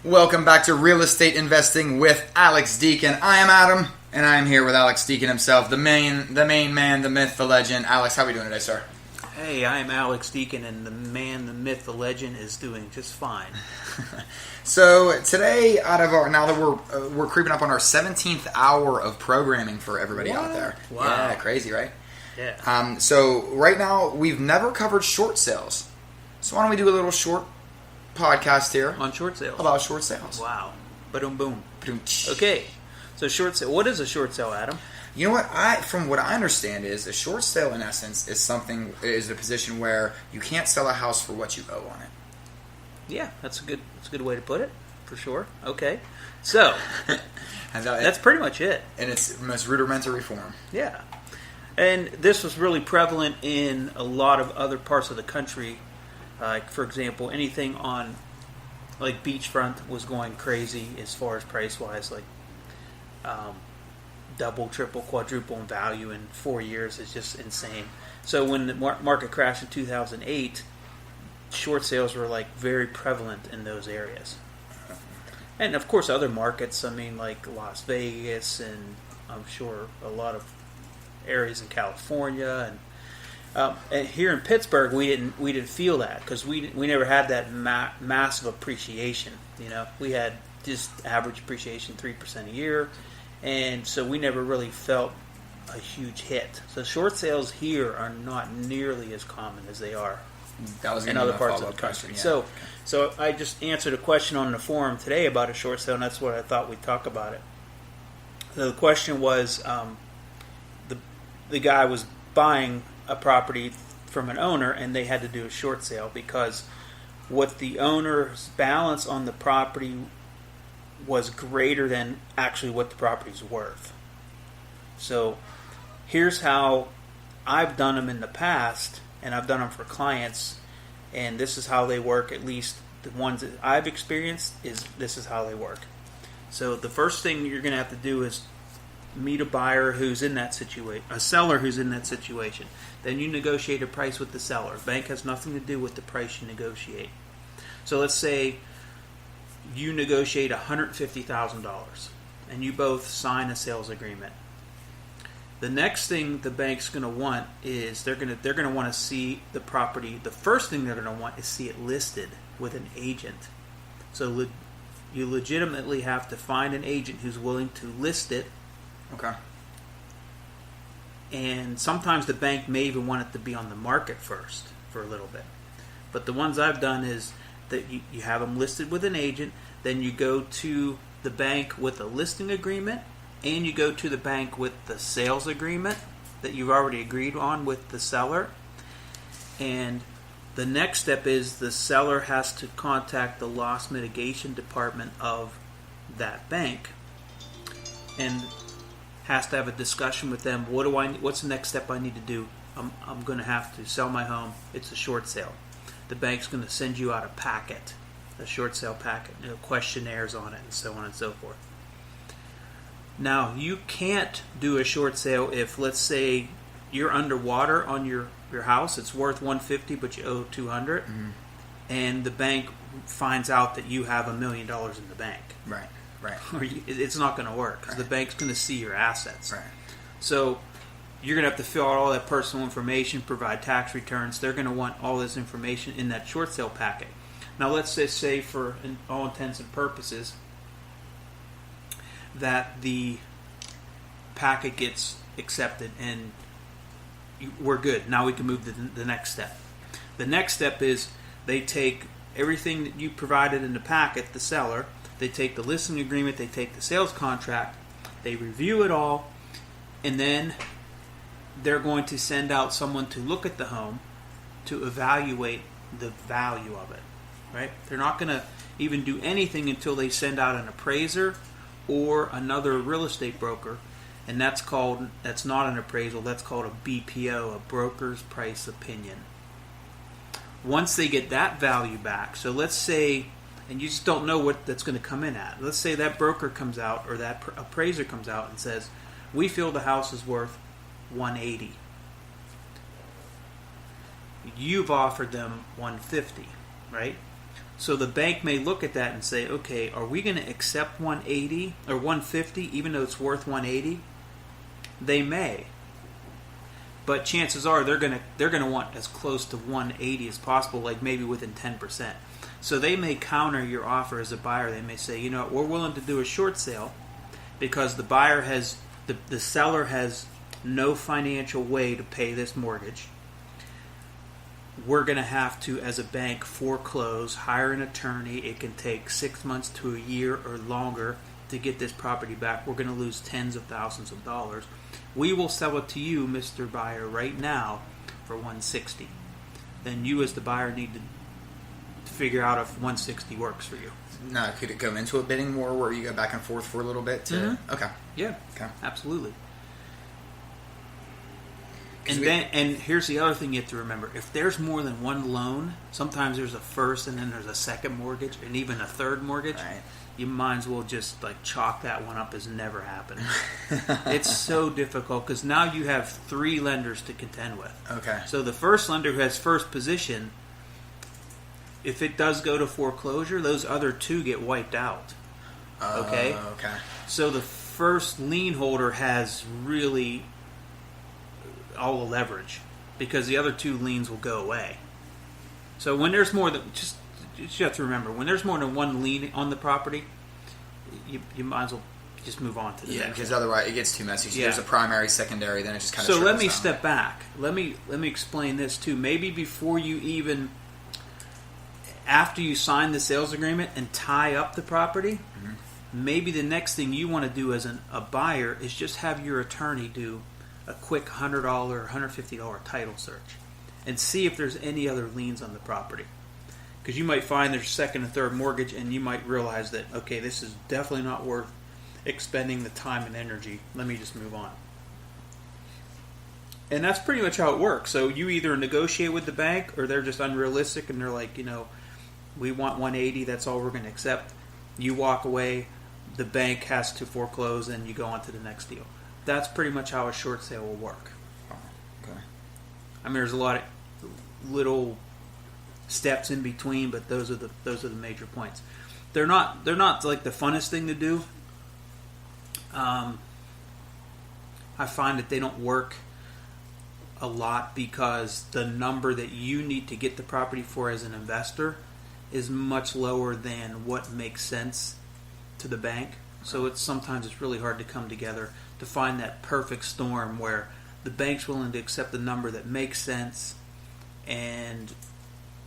Welcome back to Real Estate Investing with Alex Deacon. I am Adam, and I am here with Alex Deacon himself, the main man, the myth, the legend. Alex, how are we doing today, sir? Hey, I am Alex Deacon, and the man, the myth, the legend is doing just fine. So today, now that we're creeping up on our 17th hour of programming for everybody out there. Wow. Yeah, crazy, right? Yeah. So right now, we've never covered short sales. So why don't we do a little short podcast here On short sales. about short sales? Wow. Boom, boom. Ba-doom-tsh. Okay. So short sale. What is a short sale, Adam? You know what? From what I understand, is a short sale in essence is a position where you can't sell a house for what you owe on it. Yeah, that's a good way to put it, for sure. Okay. So And that's pretty much it. in its most rudimentary form. Yeah. And this was really prevalent in a lot of other parts of the country. Like, for example, anything on like beachfront was going crazy as far as price wise. Like double, triple, quadruple in value in 4 years is just insane. So when the market crashed in 2008, short sales were like very prevalent in those areas. And of course other markets, I mean like Las Vegas, and I'm sure a lot of areas in California, and here in Pittsburgh we didn't feel that because we never had that massive appreciation. You know, we had just average appreciation 3% a year, and so we never really felt a huge hit. So short sales here are not nearly as common as they are That was in other parts of the country. Yeah. So I just answered a question on the forum today about a short sale, and that's what I thought we'd talk about it. So the question was, the guy was buying a property from an owner, and they had to do a short sale because what the owner's balance on the property was greater than actually what the property's worth. So here's how I've done them in the past, and I've done them for clients, and this is how they work. At least the ones that I've experienced, this is how they work. So the first thing you're going to have to do is meet a buyer who's in that situation, a seller who's in that situation. Then you negotiate a price with the seller. Bank has nothing to do with the price you negotiate. So let's say you negotiate $150,000 and you both sign a sales agreement. The next thing the bank's going to want is they're going to want to see the property. The first thing they're going to want is see it listed with an agent. So you legitimately have to find an agent who's willing to list it. Okay. And sometimes the bank may even want it to be on the market first for a little bit. But the ones I've done is that you have them listed with an agent, then you go to the bank with a listing agreement, and you go to the bank with the sales agreement that you've already agreed on with the seller. And the next step is the seller has to contact the loss mitigation department of that bank and has to have a discussion with them. What's the next step I need to do? I'm going to have to sell my home. It's a short sale. The bank's going to send you out a packet, a short sale packet, questionnaires on it, and so on and so forth. Now, you can't do a short sale if, let's say, you're underwater on your house. It's worth $150, but you owe $200, and the bank finds out that you have $1 million in the bank. Right. It's not going to work because the bank's going to see your assets. Right. So you're going to have to fill out all that personal information, provide tax returns. They're going to want all this information in that short sale packet. Now, let's just say, for all intents and purposes, that the packet gets accepted and we're good. Now we can move to the next step. The next step is they take everything that you provided in the packet, the seller. They take the listing agreement, they take the sales contract, they review it all, and then they're going to send out someone to look at the home to evaluate the value of it. Right? They're not going to even do anything until they send out an appraiser or another real estate broker, and that's not an appraisal, that's called a BPO, a broker's price opinion. Once they get that value back, so let's say, and you just don't know what that's going to come in at. Let's say that broker comes out or that appraiser comes out and says, we feel the house is worth $180. You've offered them $150, right? So the bank may look at that and say, okay, are we going to accept 180 or 150 even though it's worth 180? They may. But chances are they're going to want as close to 180 as possible, like maybe within 10%. So they may counter your offer as a buyer. They may say, you know, we're willing to do a short sale because the seller has no financial way to pay this mortgage. We're going to have to, as a bank, foreclose, hire an attorney. It can take 6 months to a year or longer to get this property back. We're going to lose tens of thousands of dollars. We will sell it to you, Mr. Buyer, right now for $160. Then you, as the buyer, need to figure out if $160 works for you. Now, could it go into a bidding war where you go back and forth for a little bit? Okay. Yeah. Okay. Absolutely. And here's the other thing you have to remember. If there's more than one loan, sometimes there's a first and then there's a second mortgage and even a third mortgage. Right. You might as well just like chalk that one up as never happening. It's so difficult because now you have 3 lenders to contend with. Okay. So the first lender who has first position, if it does go to foreclosure, those other 2 get wiped out. Okay? Okay. So the first lien holder has really all the leverage because the other 2 liens will go away. So when there's more than you have to remember, when there's more than one lien on the property, you might as well just move on to the next. Because otherwise it gets too messy. So there's a primary, secondary, then it just kind of. So let me step back. Let me explain this too. Maybe before you even, after you sign the sales agreement and tie up the property, maybe the next thing you want to do as a buyer is just have your attorney do a quick $100 or $150 title search and see if there's any other liens on the property. Because you might find there's second and third mortgage, and you might realize that, okay, this is definitely not worth expending the time and energy. Let me just move on. And that's pretty much how it works. So you either negotiate with the bank, or they're just unrealistic, and they're like, you know, we want 180, that's all we're going to accept. You walk away, the bank has to foreclose, and you go on to the next deal. That's pretty much how a short sale will work. Okay. I mean, there's a lot of little steps in between, but those are the major points. They're not like the funnest thing to do. I find that they don't work a lot because the number that you need to get the property for as an investor is much lower than what makes sense to the bank. So sometimes it's really hard to come together to find that perfect storm where the bank's willing to accept the number that makes sense and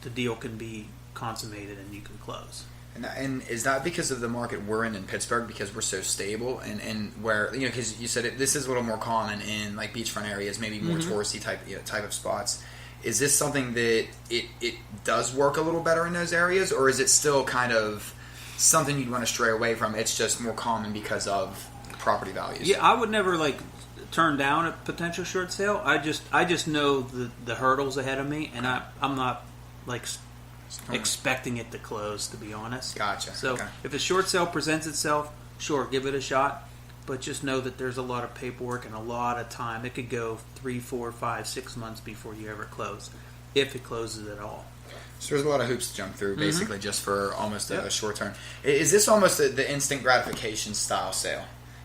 the deal can be consummated and you can close. And is that because of the market we're in Pittsburgh, because we're so stable and where, you know, because you said this is a little more common in like beachfront areas, maybe more touristy type of spots. Is this something that it does work a little better in those areas, or is it still kind of something you'd want to stray away from? It's just more common because of property values. Yeah, I would never turn down a potential short sale. I just know the hurdles ahead of me, and I'm not expecting it to close, to be honest. Gotcha. So if a short sale presents itself, sure, give it a shot, but just know that there's a lot of paperwork and a lot of time. It could go 3, 4, 5, 6 months before you ever close, if it closes at all. So there's a lot of hoops to jump through, basically, just for almost a short term. Is this almost the instant gratification style sale?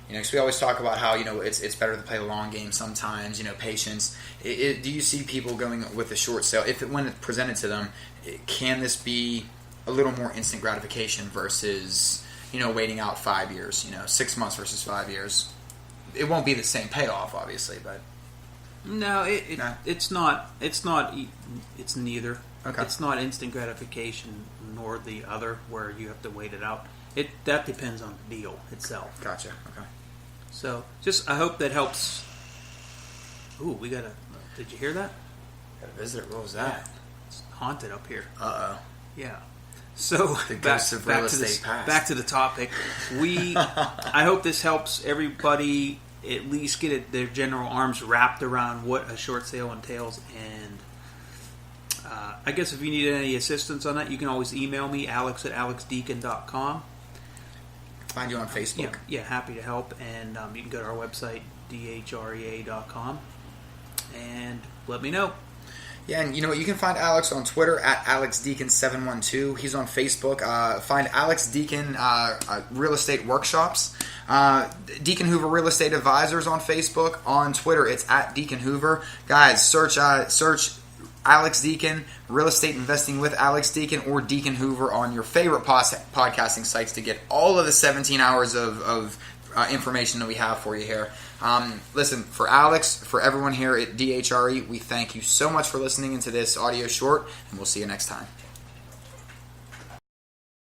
You know, because we always talk about how, you know, it's better to play the long game sometimes, you know, patience. Do you see people going with a short sale? When it's presented to them, can this be a little more instant gratification versus, you know, waiting out 5 years, you know, 6 months versus 5 years? It won't be the same payoff, obviously, but... No, it's not. It's neither. Okay. It's not instant gratification nor the other where you have to wait it out. That depends on the deal itself. Gotcha. Okay. So, I hope that helps. Ooh, did you hear that? Got a visitor. What was that? Yeah, it's haunted up here. Uh-oh. Yeah. So, the ghosts of real estate past. Back to the topic. I hope this helps everybody at least get their general arms wrapped around what a short sale entails. And I guess if you need any assistance on that, you can always email me, alex@alexdeacon.com. Find you on Facebook. Yeah, happy to help. And you can go to our website, dhrea.com, and let me know. Yeah, and you know what? You can find Alex on Twitter at Alex Deacon712. He's on Facebook. Find Alex Deacon Real Estate Workshops. Deacon Hoover Real Estate Advisors on Facebook. On Twitter, it's at Deacon Hoover. Guys, search Alex Deacon, Real Estate Investing with Alex Deacon, or Deacon Hoover on your favorite podcasting sites to get all of the 17 hours of information that we have for you here. Listen, for Alex, for everyone here at DHRE, we thank you so much for listening into this audio short, and we'll see you next time.